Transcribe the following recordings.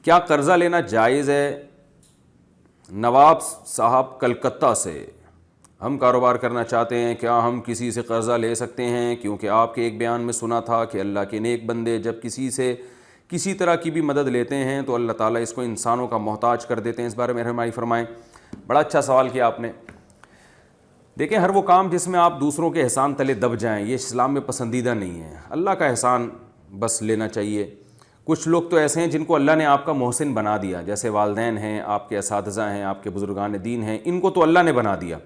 کیا قرضہ لینا جائز ہے؟ نواب صاحب کلکتہ سے، ہم کاروبار کرنا چاہتے ہیں، کیا ہم کسی سے قرضہ لے سکتے ہیں؟ کیونکہ آپ کے ایک بیان میں سنا تھا کہ اللہ کے نیک بندے جب کسی سے کسی طرح کی بھی مدد لیتے ہیں تو اللہ تعالیٰ اس کو انسانوں کا محتاج کر دیتے ہیں۔ اس بارے میں رہنمائی فرمائیں۔ بڑا اچھا سوال کیا آپ نے۔ دیکھیں، ہر وہ کام جس میں آپ دوسروں کے احسان تلے دب جائیں یہ اسلام میں پسندیدہ نہیں ہے۔ اللہ کا احسان بس لینا چاہیے۔ کچھ لوگ تو ایسے ہیں جن کو اللہ نے آپ کا محسن بنا دیا، جیسے والدین ہیں، آپ کے اساتذہ ہیں، آپ کے بزرگان دین ہیں، ان کو تو اللہ نے بنا دیا،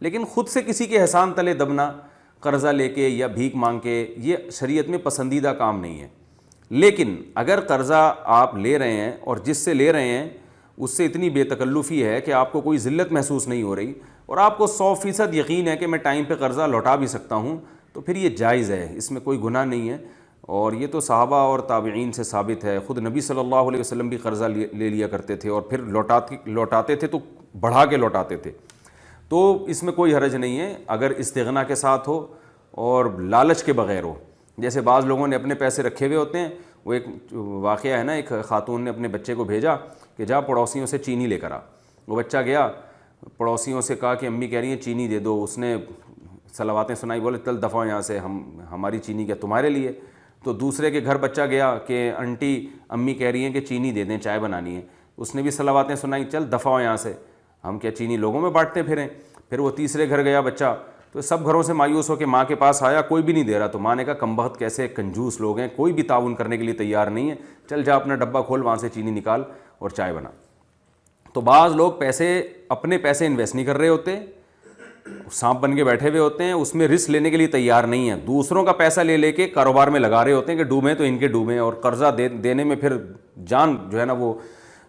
لیکن خود سے کسی کے احسان تلے دبنا قرضہ لے کے یا بھیک مانگ کے یہ شریعت میں پسندیدہ کام نہیں ہے۔ لیکن اگر قرضہ آپ لے رہے ہیں اور جس سے لے رہے ہیں اس سے اتنی بے تکلفی ہے کہ آپ کو کوئی ذلت محسوس نہیں ہو رہی اور آپ کو 100% یقین ہے کہ میں ٹائم پہ قرضہ لوٹا بھی سکتا ہوں، تو پھر یہ جائز ہے، اس میں کوئی گناہ نہیں ہے۔ اور یہ تو صحابہ اور تابعین سے ثابت ہے، خود نبی صلی اللہ علیہ وسلم بھی قرضہ لے لیا کرتے تھے اور پھر لوٹاتے تھے تو بڑھا کے لوٹاتے تھے، تو اس میں کوئی حرج نہیں ہے اگر استغنا کے ساتھ ہو اور لالچ کے بغیر ہو۔ جیسے بعض لوگوں نے اپنے پیسے رکھے ہوئے ہوتے ہیں، وہ ایک واقعہ ہے نا، ایک خاتون نے اپنے بچے کو بھیجا کہ جا پڑوسیوں سے چینی لے کر آ۔ وہ بچہ گیا، پڑوسیوں سے کہا کہ امی کہہ رہی ہیں چینی دے دو، اس نے صلواتیں سنائی، بولے چل دفعہ یہاں سے، ہماری چینی کیا تمہارے لیے؟ تو دوسرے کے گھر بچہ گیا کہ آنٹی امی کہہ رہی ہیں کہ چینی دے دیں، چائے بنانی ہے، اس نے بھی صلواتیں سنائی، چل دفعہ یہاں سے، ہم کیا چینی لوگوں میں بانٹتے پھریں؟ پھر وہ تیسرے گھر گیا بچہ، تو سب گھروں سے مایوس ہو کے ماں کے پاس آیا، کوئی بھی نہیں دے رہا، تو ماں نے کہا کم بخت کیسے کنجوس لوگ ہیں، کوئی بھی تعاون کرنے کے لیے تیار نہیں ہے، چل جا اپنا ڈبہ کھول، وہاں سے چینی نکال اور چائے بنا۔ تو بعض لوگ اپنے پیسے انویسٹ نہیں کر رہے ہوتے، سانپ بن کے بیٹھے ہوئے ہوتے ہیں، اس میں رسک لینے کے لیے تیار نہیں ہیں، دوسروں کا پیسہ لے لے کے کاروبار میں لگا رہے ہوتے ہیں کہ ڈوبیں تو ان کے ڈوبیں، اور قرضہ دینے میں پھر جان جو ہے نا وہ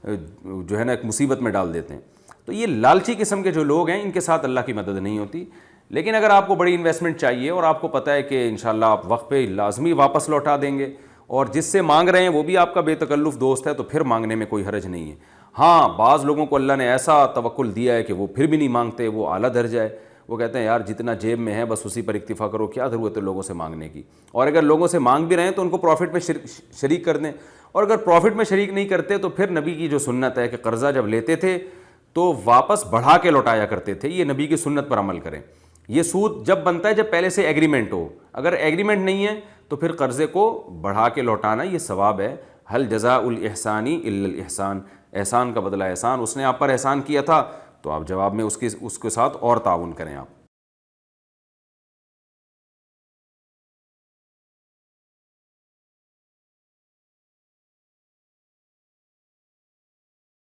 جو ہے نا ایک مصیبت میں ڈال دیتے ہیں۔ تو یہ لالچی قسم کے جو لوگ ہیں ان کے ساتھ اللہ کی مدد نہیں ہوتی۔ لیکن اگر آپ کو بڑی انویسٹمنٹ چاہیے اور آپ کو پتہ ہے کہ انشاءاللہ آپ وقت پہ لازمی واپس لوٹا دیں گے اور جس سے مانگ رہے ہیں وہ بھی آپ کا بے تکلف دوست ہے، تو پھر مانگنے میں کوئی حرج نہیں ہے۔ ہاں، بعض لوگوں کو اللہ نے ایسا توکل دیا ہے کہ وہ پھر بھی نہیں مانگتے، وہ اعلیٰ درجہ ہے، وہ کہتے ہیں یار جتنا جیب میں ہے بس اسی پر اکتفا کرو، کیا ضرورت ہے لوگوں سے مانگنے کی، اور اگر لوگوں سے مانگ بھی رہے ہیں تو ان کو پروفٹ میں شریک کر دیں، اور اگر پروفٹ میں شریک نہیں کرتے تو پھر نبی کی جو سنت ہے کہ قرضہ جب لیتے تھے تو واپس بڑھا کے لوٹایا کرتے تھے، یہ نبی کی سنت پر عمل کریں۔ یہ سود جب بنتا ہے جب پہلے سے ایگریمنٹ ہو، اگر ایگریمنٹ نہیں ہے تو پھر قرضے کو بڑھا کے لوٹانا یہ ثواب ہے۔ ہل جزاء الاحسان الا الاحسان، احسان کا بدلہ احسان، اس نے آپ پر احسان کیا تھا تو آپ جواب میں اس کے ساتھ اور تعاون کریں آپ۔